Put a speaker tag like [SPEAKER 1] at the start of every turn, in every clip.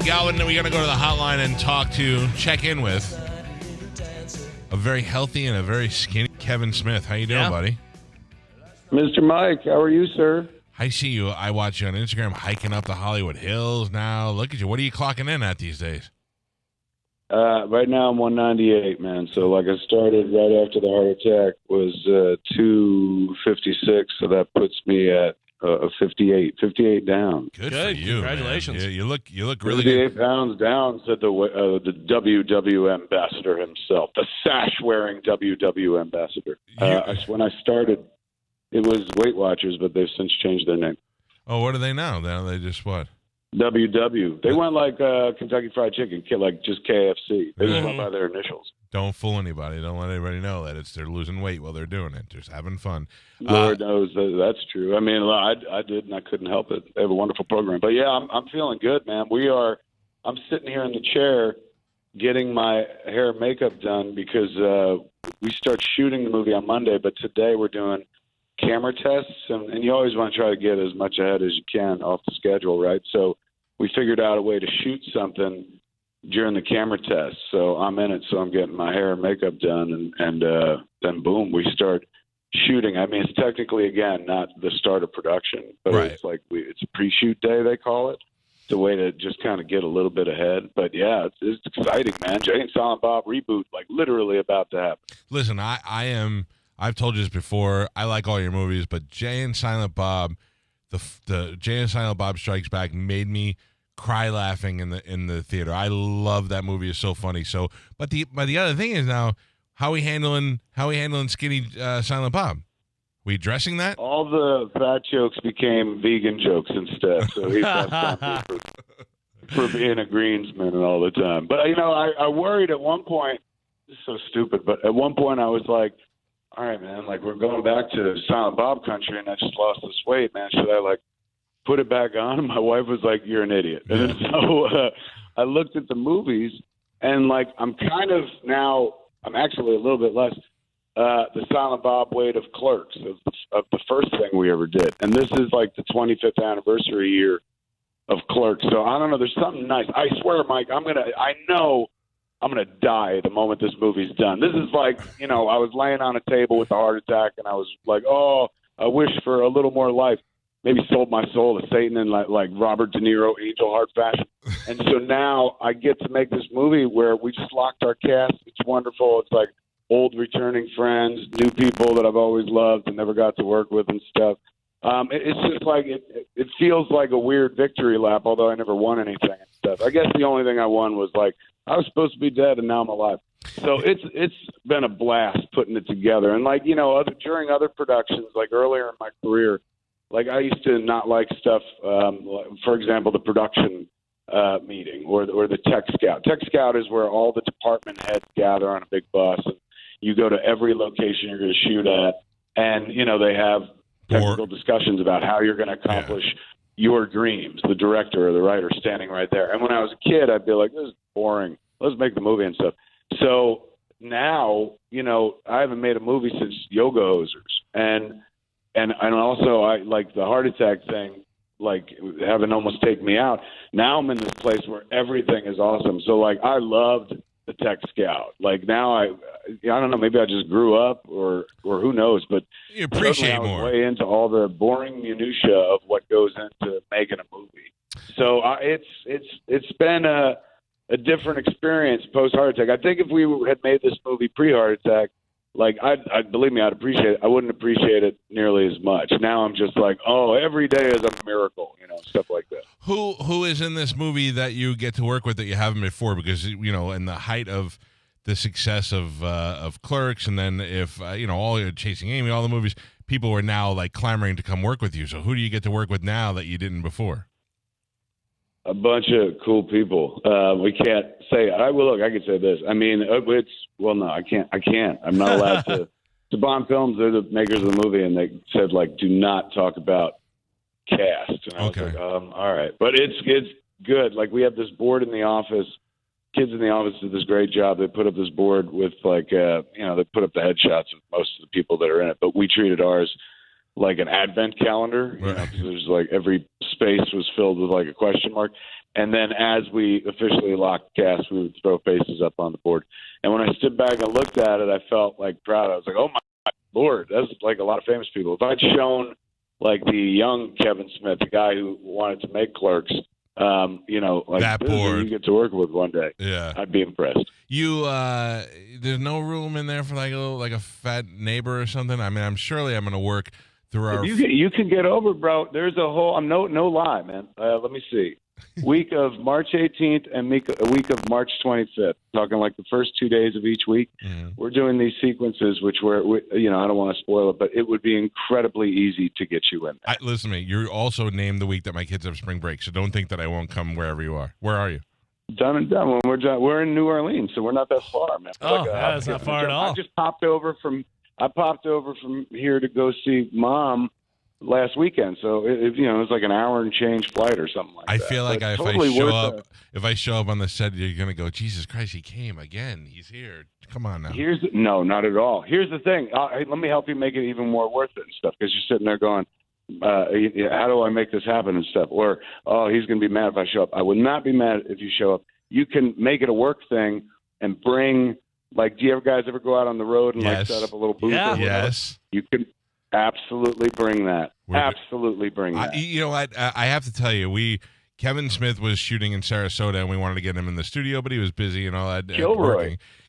[SPEAKER 1] Galvin, we're going to go to the hotline and check in with a very healthy and a very skinny Kevin Smith. How you doing, buddy?
[SPEAKER 2] Mr. Mike, how are you, sir?
[SPEAKER 1] I see you. I watch you on Instagram hiking up the Hollywood Hills now. Look at you. What are you clocking in at these days?
[SPEAKER 2] Right now I'm 198, man. So, like, I started right after the heart attack was 256, so that puts me at 58 down.
[SPEAKER 1] Good for you.
[SPEAKER 3] Congratulations.
[SPEAKER 1] Man. You look really good.
[SPEAKER 2] 58 pounds down, said the WW ambassador himself, the sash-wearing WW ambassador. When I started, it was Weight Watchers, but they've since changed their name.
[SPEAKER 1] Oh, what are they now? Now they just what?
[SPEAKER 2] WW. They went like Kentucky Fried Chicken, like just KFC. They just went by their initials.
[SPEAKER 1] Don't fool anybody. Don't let anybody know that they're losing weight while they're doing it. Just having fun.
[SPEAKER 2] Lord knows that's true. I mean, I did, and I couldn't help it. They have a wonderful program. But yeah, I'm feeling good, man. I'm sitting here in the chair getting my hair and makeup done because we start shooting the movie on Monday, but today we're doing camera tests, and you always want to try to get as much ahead as you can off the schedule, right? So we figured out a way to shoot something during the camera test. So I'm in it, so I'm getting my hair and makeup done, and then boom, we start shooting. I mean, it's technically, again, not the start of production, but
[SPEAKER 1] right.
[SPEAKER 2] It's like it's a pre-shoot day, they call it. It's a way to just kind of get a little bit ahead. But yeah, it's exciting, man. Jay and Silent Bob reboot, like literally about to happen.
[SPEAKER 1] Listen, I've told you this before. I like all your movies, but Jay and Silent Bob, the Jay and Silent Bob Strikes Back made me cry laughing in the theater. I love that movie. It's so funny. So, but the other thing is now how we handling skinny Silent Bob? We addressing that?
[SPEAKER 2] All the fat jokes became vegan jokes instead. So he's not time for being a greensman and all the time. But I worried at one point. This is so stupid. But at one point I was like, all right, man, like we're going back to Silent Bob country, and I just lost this weight, man. Should I like put it back on? And my wife was like, you're an idiot. And then so I looked at the movies, and like I'm actually a little bit less the Silent Bob weight of Clerks, of the first thing we ever did. And this is like the 25th anniversary year of Clerks. So I don't know. There's something nice. I swear, Mike, I know I'm going to die the moment this movie's done. This is like, I was laying on a table with a heart attack, and I was like, oh, I wish for a little more life. Maybe sold my soul to Satan in like Robert De Niro, Angel Heart fashion. And so now I get to make this movie where we just locked our cast. It's wonderful. It's like old returning friends, new people that I've always loved and never got to work with and stuff. It's just like it feels like a weird victory lap, although I never won anything and stuff. I guess the only thing I won was like I was supposed to be dead and now I'm alive. So it's been a blast putting it together. And like during other productions, like earlier in my career, like I used to not like stuff. For example, the production meeting or the tech scout. Tech scout is where all the department heads gather on a big bus, and you go to every location you're going to shoot at, and they have technical discussions about how you're going to accomplish your dreams. The director or the writer standing right there. And when I was a kid, I'd be like, this is boring. Let's make the movie and stuff. So now, I haven't made a movie since Yoga Hosers. And also I like the heart attack thing, like having almost take me out. Now I'm in this place where everything is awesome. So like I loved the tech scout. Like now I don't know, maybe I just grew up or who knows, but
[SPEAKER 1] you appreciate more.
[SPEAKER 2] Way into all the boring minutia of what goes into making a movie. So it's been a different experience post heart attack. I think if we had made this movie pre heart attack, like I'd believe me, I'd appreciate it. I wouldn't appreciate it nearly as much. Now I'm just like, oh, every day is a miracle, stuff like that.
[SPEAKER 1] Who is in this movie that you get to work with that you haven't before? Because in the height of the success of Clerks, and then if all your Chasing Amy, all the movies, people are now like clamoring to come work with you. So who do you get to work with now that you didn't before?
[SPEAKER 2] A bunch of cool people. We can't say. I can say this. I mean, no, I can't. I'm not allowed to. The Bond Films, they're the makers of the movie, and they said like, do not talk about cast. And I was like, all right, but it's good. Like we have this board in the office. Kids in the office do this great job. They put up this board with like, they put up the headshots of most of the people that are in it, but we treated ours like an advent calendar. Right. There's like every space was filled with like a question mark. And then as we officially locked cast, we would throw faces up on the board. And when I stood back and looked at it, I felt like proud. I was like, oh my Lord, that's like a lot of famous people. If I'd shown like the young Kevin Smith, the guy who wanted to make Clerks, like
[SPEAKER 1] that
[SPEAKER 2] this is who
[SPEAKER 1] board
[SPEAKER 2] you get to work with one day.
[SPEAKER 1] Yeah,
[SPEAKER 2] I'd be impressed.
[SPEAKER 1] There's no room in there for like a fat neighbor or something. I mean, I'm going to work through our.
[SPEAKER 2] You can get over, bro. There's a whole. I'm no lie, man. Let me see. Week of March 18th and a week of March 25th. Talking like the first 2 days of each week. Mm-hmm. We're doing these sequences, which I don't want to spoil it, but it would be incredibly easy to get you in there.
[SPEAKER 1] Listen to me. You're also named the week that my kids have spring break, so don't think that I won't come wherever you are. Where are you?
[SPEAKER 2] Done and done. When we're done, we're in New Orleans, so we're not that far, man.
[SPEAKER 3] That's not far at all.
[SPEAKER 2] I just popped over from here to go see Mom last weekend, so it was like an hour and change flight or something like that.
[SPEAKER 1] I feel like if I show up on the set, you're gonna go, Jesus Christ, he came again. He's here. Come on now.
[SPEAKER 2] No, not at all. Here's the thing. Let me help you make it even more worth it and stuff, because you're sitting there going, how do I make this happen and stuff? Or, oh, he's gonna be mad if I show up. I would not be mad if you show up. You can make it a work thing and bring. Like, do you guys ever go out on the road and like set up a little booth?
[SPEAKER 3] Yeah.
[SPEAKER 1] Yes.
[SPEAKER 2] You can. Absolutely bring that. Bring that.
[SPEAKER 1] You know what? I have to tell you, Kevin Smith was shooting in Sarasota, and we wanted to get him in the studio, but he was busy and all that.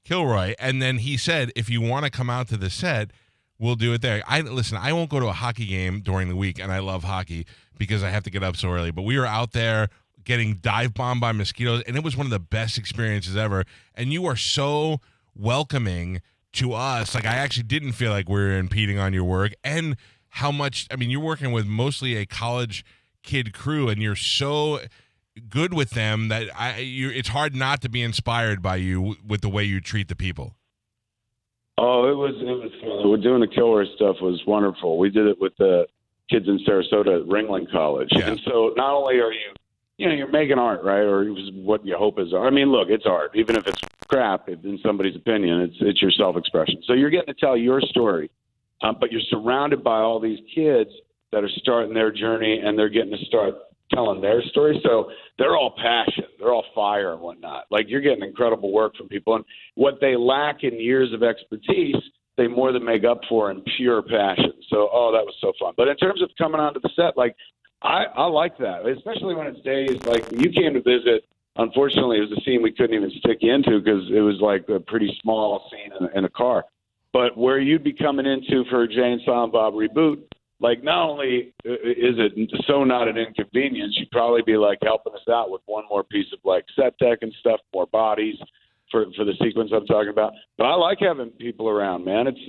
[SPEAKER 1] Kilroy. And then he said, if you want to come out to the set, we'll do it there. I won't go to a hockey game during the week, and I love hockey because I have to get up so early. But we were out there getting dive bombed by mosquitoes, and it was one of the best experiences ever. And you are so welcoming to us. Like, I actually didn't feel like we were impeding on your work, and how much, I mean, you're working with mostly a college kid crew, and you're so good with them that it's hard not to be inspired by you with the way you treat the people.
[SPEAKER 2] Oh, it was fun. We're doing the Kilroy stuff was wonderful. We did it with the kids in Sarasota at Ringling College. Yeah. And so not only are you're making art, right? Or what you hope is art. I mean, look, it's art. Even if it's crap, in somebody's opinion, it's your self-expression. So you're getting to tell your story, but you're surrounded by all these kids that are starting their journey, and they're getting to start telling their story. So they're all passion. They're all fire and whatnot. Like, you're getting incredible work from people. And what they lack in years of expertise, they more than make up for in pure passion. So, that was so fun. But in terms of coming onto the set, like, I like that, especially when it's days like you came to visit. Unfortunately, it was a scene we couldn't even stick you into because it was like a pretty small scene in a car. But where you'd be coming into for Jay and Silent Bob Reboot, like, not only is it so not an inconvenience, you'd probably be like helping us out with one more piece of like set tech and stuff, more bodies for the sequence I'm talking about. But I like having people around, man. It's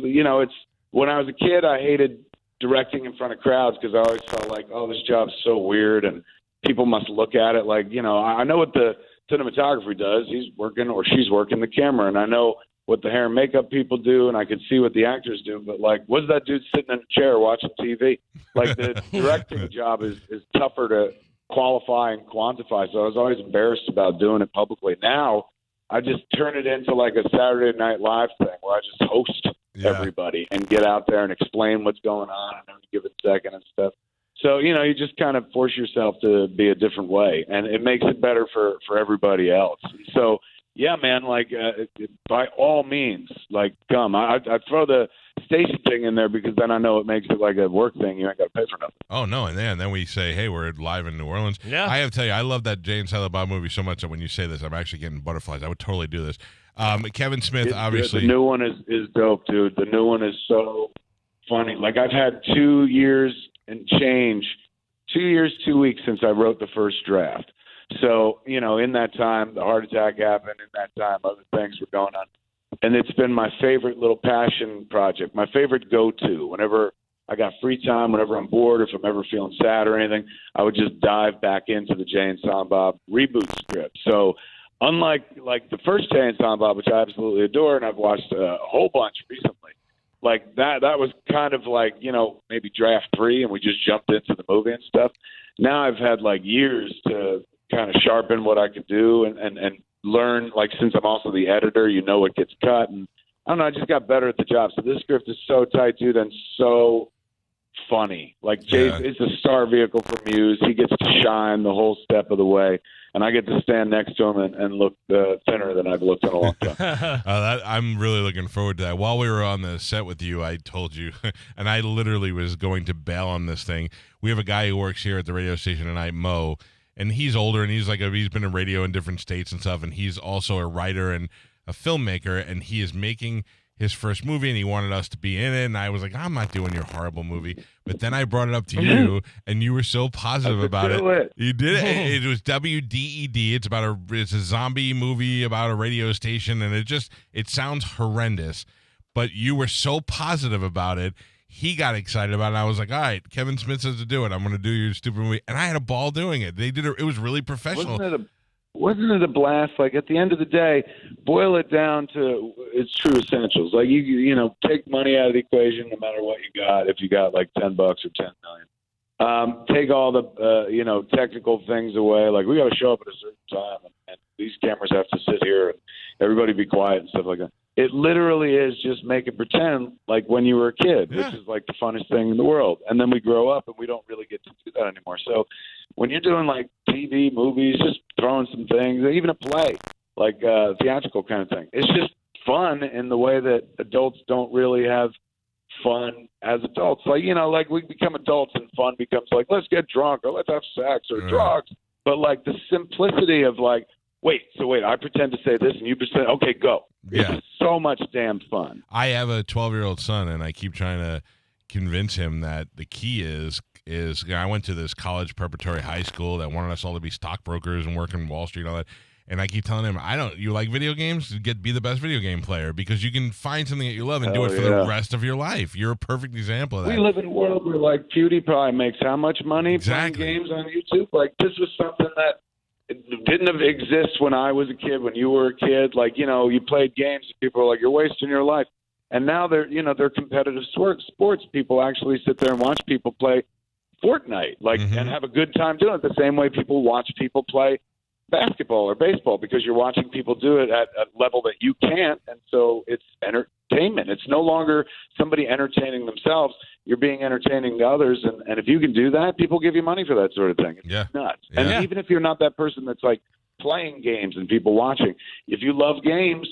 [SPEAKER 2] when I was a kid, I hated directing in front of crowds because I always felt like, oh, this job's so weird and people must look at it like, I know what the cinematographer does. He's working or she's working the camera, and I know what the hair and makeup people do, and I could see what the actors do. But, like, what's that dude sitting in a chair watching TV? Like, the directing job is tougher to qualify and quantify, so I was always embarrassed about doing it publicly. Now I just turn it into like a Saturday Night Live thing where I just host everybody and get out there and explain what's going on in any given second and stuff. So, you just kind of force yourself to be a different way, and it makes it better for everybody else. So, yeah, man, like, by all means, like, come. I throw the station thing in there because then I know it makes it like a work thing. You ain't got to pay for nothing.
[SPEAKER 1] Oh, no, and then we say, hey, we're live in New Orleans.
[SPEAKER 3] Yeah.
[SPEAKER 1] I have to tell you, I love that Jay and Silent Bob movie so much that when you say this, I'm actually getting butterflies. I would totally do this. Kevin Smith, obviously.
[SPEAKER 2] The new one is dope, dude. The new one is so funny. Like, I've had 2 years and change, 2 years, 2 weeks since I wrote the first draft. So, in that time, the heart attack happened. In that time, other things were going on. And it's been my favorite little passion project, my favorite go-to. Whenever I got free time, whenever I'm bored, if I'm ever feeling sad or anything, I would just dive back into the Jay and Silent Bob Reboot script. So, unlike like the first Jay and Silent Bob, which I absolutely adore, and I've watched a whole bunch recently, like that was kind of like, maybe draft 3, and we just jumped into the movie and stuff. Now I've had like years to kind of sharpen what I could do and learn, like, since I'm also the editor, what gets cut. And I don't know, I just got better at the job. So this script is so tight, dude, and so funny. Like, Jay's it's a star vehicle for Muse. He gets to shine the whole step of the way. and I get to stand next to him and look thinner than I've looked in a long time.
[SPEAKER 1] I'm really looking forward to that. While we were on the set with you, I told you, and I literally was going to bail on this thing. We have a guy who works here at the radio station tonight, Mo, and he's older, and he's been in radio in different states and stuff, and he's also a writer and a filmmaker, and he is making his first movie, and he wanted us to be in it, and I was like, I'm not doing your horrible movie. But then I brought it up to you, and you were so positive about it. You did it. It was WDED. It's a zombie movie about a radio station, and it sounds horrendous. But you were so positive about it. He got excited about it. I was like, all right, Kevin Smith says to do it. I'm going to do your stupid movie. And I had a ball doing it. They did it. It was really professional.
[SPEAKER 2] Wasn't it a blast? Like, at the end of the day, boil it down to its true essentials. Like, you know, take money out of the equation no matter what you got. If you got like $10 or $10 million, take all the technical things away. Like, we got to show up at a certain time, and these cameras have to sit here, and everybody be quiet and stuff like that. It literally is just make it pretend like when you were a kid, which is like the funnest thing in the world. And then we grow up and we don't really get to do that anymore. So when you're doing like TV, movies, just throwing some things, even a play, like theatrical kind of thing, it's just fun in the way that adults don't really have fun as adults. Like, you know, like we become adults and fun becomes like, let's get drunk or let's have sex or drugs. But like the simplicity of like, wait, I pretend to say this and you pretend, okay, go.
[SPEAKER 1] Yeah.
[SPEAKER 2] It's so much damn fun.
[SPEAKER 1] I have a 12-year-old son, and I keep trying to convince him that the key is I went to this college preparatory high school that wanted us all to be stockbrokers and work in Wall Street and all that. And I keep telling him, you like video games? Be the best video game player because you can find something that you love and do it for the rest of your life. You're a perfect example of that.
[SPEAKER 2] We live in a world where like PewDiePie makes how much money playing games on YouTube? Like, this was something that it didn't exist when I was a kid, when you were a kid. Like, you know, you played games and people were like, you're wasting your life. And now they're competitive sports. People actually sit there and watch people play Fortnite, and have a good time doing it the same way people watch people play basketball or baseball, because you're watching people do it at a level that you can't. And so it's entertainment. It's no longer somebody entertaining themselves. You're being entertaining to others. And if you can do that, people give you money for that sort of thing. It's nuts. Yeah. And even if you're not that person that's like playing games and people watching, if you love games,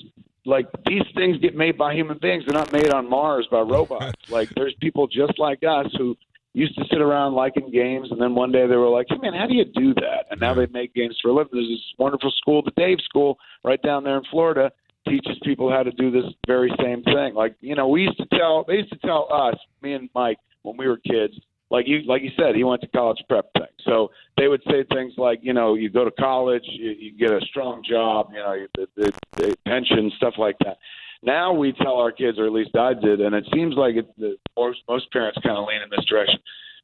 [SPEAKER 2] like, these things get made by human beings. They're not made on Mars by robots. Like, there's people just like us who used to sit around liking games, and then one day they were like, hey, man, how do you do that? And now they make games for a living. There's this wonderful school, the Dave School, right down there in Florida, teaches people how to do this very same thing. Like, you know, they used to tell us, me and Mike, when we were kids, like you said, he went to college prep thing. So they would say things like, you know, you go to college, you get a strong job, you know, the pension, stuff like that. Now we tell our kids, or at least I did, and it seems like most parents kind of lean in this direction.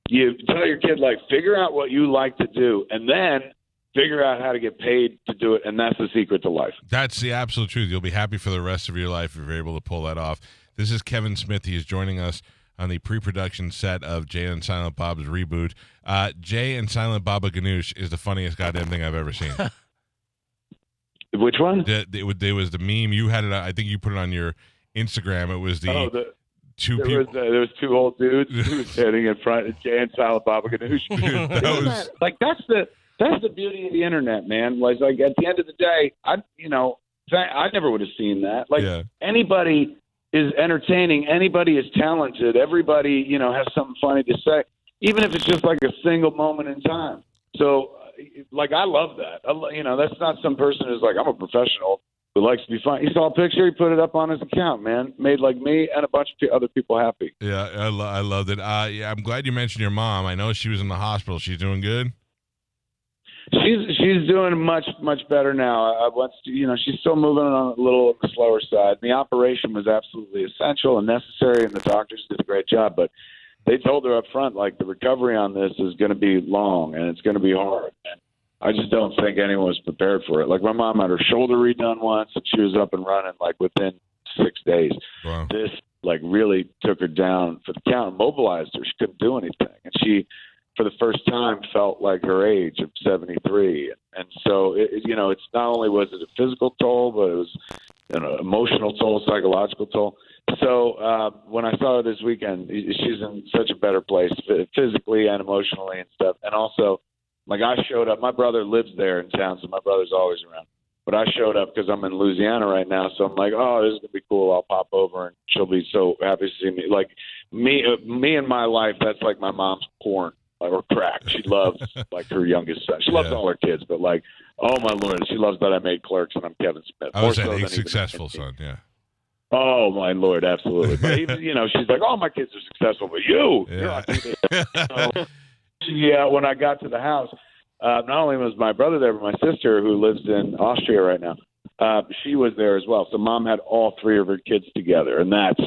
[SPEAKER 2] You tell your kid, like, figure out what you like to do, and then figure out how to get paid to do it, and that's the secret to life.
[SPEAKER 1] That's the absolute truth. You'll be happy for the rest of your life if you're able to pull that off. This is Kevin Smith. He is joining us on the pre-production set of Jay and Silent Bob's Reboot. Jay and Silent Baba Ganoush is the funniest goddamn thing I've ever seen.
[SPEAKER 2] Which one?
[SPEAKER 1] There was the meme. You had it. I think you put it on your Instagram. It was two people.
[SPEAKER 2] There was two old dudes who were standing in front of Jay and Silent Baba Ganoush. That's the beauty of the internet, man. Like at the end of the day, I never would have seen that. Like, anybody is entertaining. Anybody is talented. Everybody, has something funny to say, even if it's just like a single moment in time. So, like, I love that. That's not some person who's like, I'm a professional who likes to be funny. He saw a picture, he put it up on his account, man. Made like me and a bunch of other people happy.
[SPEAKER 1] Yeah, I loved it. I'm glad you mentioned your mom. I know she was in the hospital. She's doing good.
[SPEAKER 2] She's doing much better now. She's still moving on a little on the slower side. The operation was absolutely essential and necessary, and the doctors did a great job. But they told her up front, like, the recovery on this is going to be long and it's going to be hard. And I just don't think anyone was prepared for it. Like, my mom had her shoulder redone once, and she was up and running like within 6 days. Wow. This really took her down for the count, mobilized her. She couldn't do anything, and she, for the first time, felt like her age of 73. And so, it's not only was it a physical toll, but it was an emotional toll, psychological toll. So when I saw her this weekend, she's in such a better place physically and emotionally and stuff. And also, Like I showed up. My brother lives there in town, so my brother's always around. But I showed up because I'm in Louisiana right now, so I'm like, oh, this is gonna be cool. I'll pop over, and she'll be so happy to see me. Like me in my life, that's like my mom's porn or crack. She loves like her youngest son. She loves all her kids, but like, oh my Lord, she loves that I made Clerks and I'm Kevin Smith.
[SPEAKER 1] I was saying a successful son, yeah.
[SPEAKER 2] Oh my Lord, absolutely. But even, she's like, oh, my kids are successful, but you're on TV. So, when I got to the house, not only was my brother there, but my sister, who lives in Austria right now, she was there as well. So Mom had all three of her kids together, and that's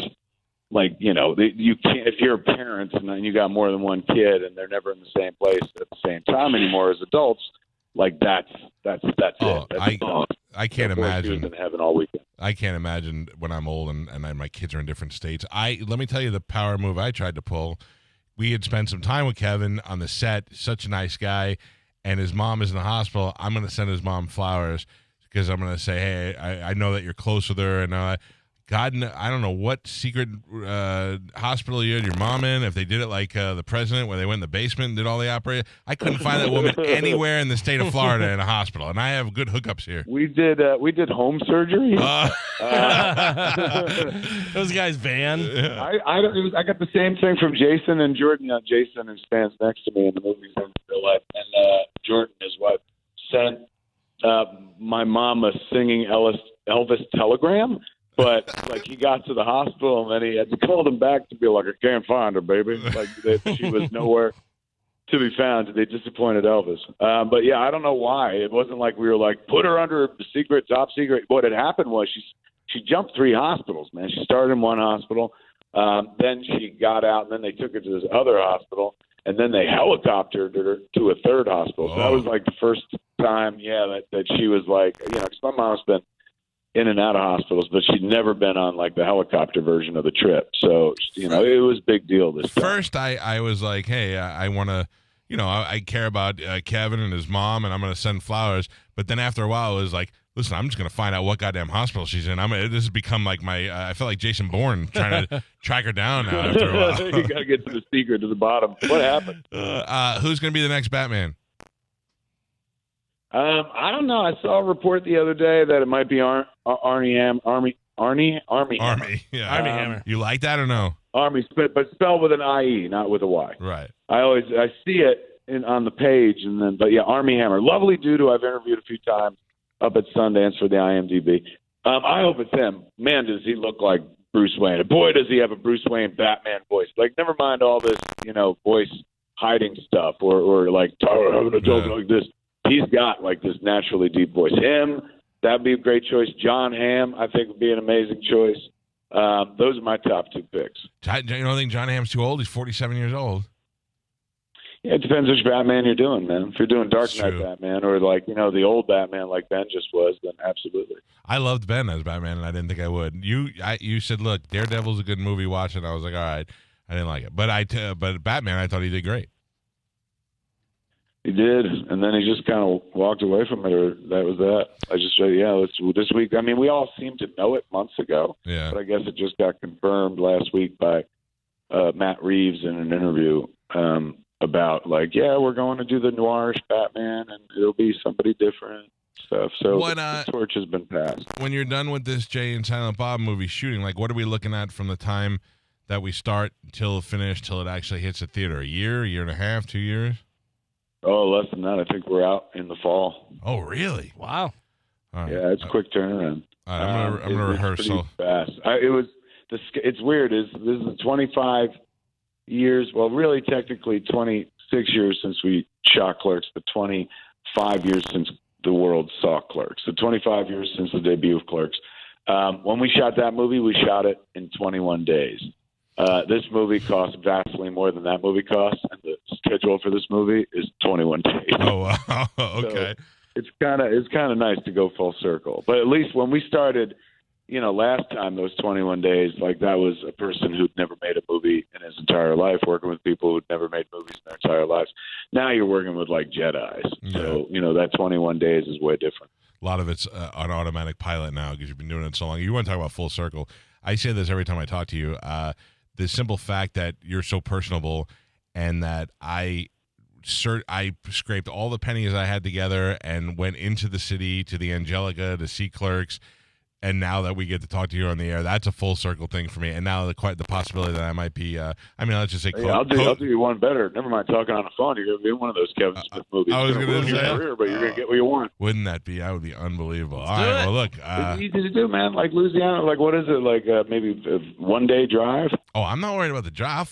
[SPEAKER 2] like, you can't, if you're a parent and you got more than one kid and they're never in the same place at the same time anymore as adults, like that's it. That's
[SPEAKER 1] I can't imagine.
[SPEAKER 2] She was in heaven all weekend.
[SPEAKER 1] I can't imagine when I'm old and my kids are in different states. Let me tell you the power move I tried to pull. We had spent some time with Kevin on the set. Such a nice guy, and his mom is in the hospital. I'm going to send his mom flowers because I'm going to say, hey, I know that you're close with her, and God, I don't know what secret hospital you had your mom in. If they did it like the president, where they went in the basement and did all the operation, I couldn't find that woman anywhere in the state of Florida in a hospital, and I have good hookups here.
[SPEAKER 2] We did home surgery.
[SPEAKER 3] Those guys van.
[SPEAKER 2] I got the same thing from Jason and Jordan. Jason stands next to me in the movies in real life, and Jordan, his wife, sent my mom a singing Elvis telegram. But, like, he got to the hospital, and then he had to call them back to be like, I can't find her, baby. Like, she was nowhere to be found. They disappointed Elvis. But, yeah, I don't know why. It wasn't like we were like, put her under secret, top secret. What had happened was she jumped 3 hospitals, man. She started in one hospital. Then she got out, and then they took her to this other hospital. And then they helicoptered her to a third hospital. So that was, like, the first time, that she was like, because my mom's been in and out of hospitals, but she'd never been on like the helicopter version of the trip. So, it was a big deal this time.
[SPEAKER 1] First, I was like, hey, I want to, I care about Kevin and his mom, and I'm going to send flowers. But then after a while, it was like, listen, I'm just going to find out what goddamn hospital she's in. This has become like I feel like Jason Bourne trying to track her down now after a while.
[SPEAKER 2] You got to get to the secret, to the bottom. What happened?
[SPEAKER 1] Who's going to be the next Batman?
[SPEAKER 2] I don't know. I saw a report the other day that it might be Armie Hammer.
[SPEAKER 1] Yeah.
[SPEAKER 3] Armie Hammer.
[SPEAKER 1] You like that or no?
[SPEAKER 2] Armie, but spelled with an IE, not with a Y.
[SPEAKER 1] Right.
[SPEAKER 2] I see it on the page, but yeah, Armie Hammer, lovely dude who I've interviewed a few times up at Sundance for the IMDb. I hope it's him. Man, does he look like Bruce Wayne? Boy, does he have a Bruce Wayne Batman voice. Like, never mind all this, voice hiding stuff or like having a joke like this. He's got like this naturally deep voice. Him, that'd be a great choice. John Hamm, I think, would be an amazing choice. Those are my top 2 picks.
[SPEAKER 1] You don't think John Hamm's too old? He's 47 years old.
[SPEAKER 2] Yeah, it depends which Batman you're doing, man. If you're doing Dark Knight Batman or like, the old Batman like Ben just was, then absolutely.
[SPEAKER 1] I loved Ben as Batman, and I didn't think I would. You said, look, Daredevil's a good movie, watch it. I was like, all right. I didn't like it. But Batman, I thought he did great.
[SPEAKER 2] He did, and then he just kind of walked away from it, or that was that. I just said, this week. I mean, we all seemed to know it months ago, but I guess it just got confirmed last week by Matt Reeves in an interview about, like, we're going to do the noirish Batman, and it'll be somebody different stuff. So the torch has been passed.
[SPEAKER 1] When you're done with this Jay and Silent Bob movie shooting, like, what are we looking at from the time that we start till finish, till it actually hits the theater? A year and a half, 2 years?
[SPEAKER 2] Oh, less than that. I think we're out in the fall.
[SPEAKER 1] Oh, really?
[SPEAKER 3] Wow.
[SPEAKER 1] Right.
[SPEAKER 2] Yeah, it's a quick turnaround.
[SPEAKER 1] All right, I'm gonna rehearse.
[SPEAKER 2] Fast. It's weird. This is 25 years. Well, really, technically 26 years since we shot Clerks, but 25 years since the world saw Clerks. So 25 years since the debut of Clerks. When we shot that movie, we shot it in 21 days. This movie cost vastly more than that movie cost, and the schedule for this movie is 21 days.
[SPEAKER 1] Oh, wow. Okay.
[SPEAKER 2] So it's kind of nice to go full circle. But at least when we started, last time, those 21 days, like, that was a person who'd never made a movie in his entire life, working with people who'd never made movies in their entire lives. Now you're working with, like, Jedis. Yeah. So, that 21 days is way different.
[SPEAKER 1] A lot of it's on automatic pilot now because you've been doing it so long. You want to talk about full circle. I say this every time I talk to you. The simple fact that you're so personable and that I I scraped all the pennies I had together and went into the city to the Angelica to see Clerks. And now that we get to talk to you on the air, that's a full circle thing for me. And now the possibility that I might be, let's just say,
[SPEAKER 2] I'll do you one better. Never mind talking on the phone. You're going to be in one of those Kevin Smith movies.
[SPEAKER 1] I was going to say,
[SPEAKER 2] your career, but you're going to get what you want.
[SPEAKER 1] Wouldn't that be? That would be unbelievable.
[SPEAKER 3] Let's
[SPEAKER 1] all
[SPEAKER 3] do
[SPEAKER 1] right,
[SPEAKER 3] it.
[SPEAKER 1] well, look.
[SPEAKER 2] It's easy to do, man. Like Louisiana, like what is it? Like maybe a one-day drive?
[SPEAKER 1] Oh, I'm not worried about the drive,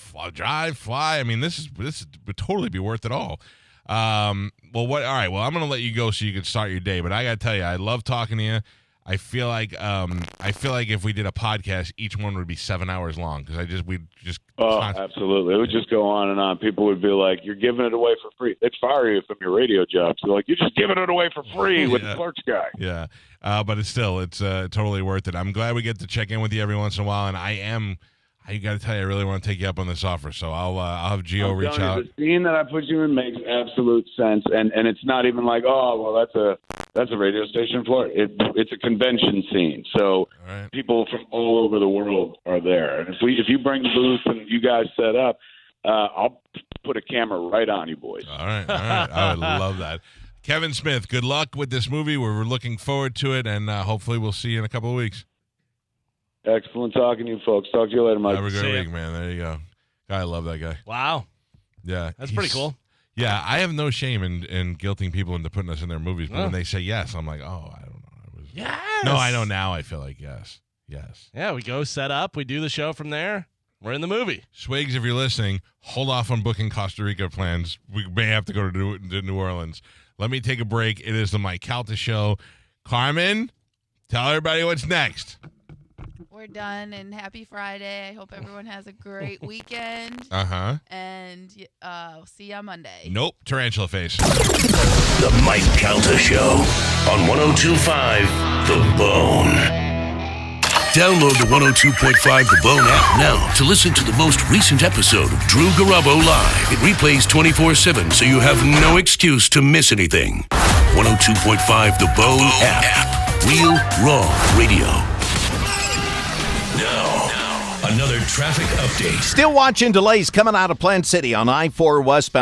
[SPEAKER 1] fly. I mean, this would totally be worth it all. All right. Well, I'm going to let you go so you can start your day. But I got to tell you, I love talking to you. I feel like if we did a podcast, each one would be 7 hours long because we'd just.
[SPEAKER 2] Oh, absolutely! It would just go on and on. People would be like, "You're giving it away for free." They'd fire you from your radio job. So like, you're just giving it away for free with the Clerks guy.
[SPEAKER 1] Yeah, but it's totally worth it. I'm glad we get to check in with you every once in a while, and I got to tell you, I really want to take you up on this offer. So I'll have Gio reach out.
[SPEAKER 2] The scene that I put you in makes absolute sense, and it's not even like, oh, well, that's a radio station floor. It's a convention scene, so people from all over the world are there. And if you bring the booth and you guys set up, I'll put a camera right on you boys.
[SPEAKER 1] All right. I would love that. Kevin Smith, good luck with this movie. We're looking forward to it, and hopefully we'll see you in a couple of weeks.
[SPEAKER 2] Excellent talking to you folks. Talk to you later, Mike.
[SPEAKER 1] Have a great week, man. There you go. I love that guy.
[SPEAKER 3] Wow.
[SPEAKER 1] Yeah.
[SPEAKER 3] That's pretty cool.
[SPEAKER 1] Yeah, I have no shame in guilting people into putting us in their movies, but when they say yes, I'm like, oh, I don't know.
[SPEAKER 3] Yes.
[SPEAKER 1] No, I know now. I feel like yes. Yes.
[SPEAKER 3] Yeah, we go set up. We do the show from there. We're in the movie.
[SPEAKER 1] Swigs, if you're listening, hold off on booking Costa Rica plans. We may have to go to New Orleans. Let me take a break. It is the Mike Calta Show. Carmen, tell everybody what's next.
[SPEAKER 4] We're done, and happy Friday. I hope everyone has a great weekend. And we'll see you on Monday.
[SPEAKER 1] Nope, tarantula face.
[SPEAKER 5] The Mike Calta Show on 102.5 The Bone. Download the 102.5 The Bone app now to listen to the most recent episode of Drew Garabo Live. It replays 24/7, so you have no excuse to miss anything. 102.5 The Bone app. Real, raw radio. Now, another traffic update.
[SPEAKER 6] Still watching delays coming out of Plant City on I-4 westbound.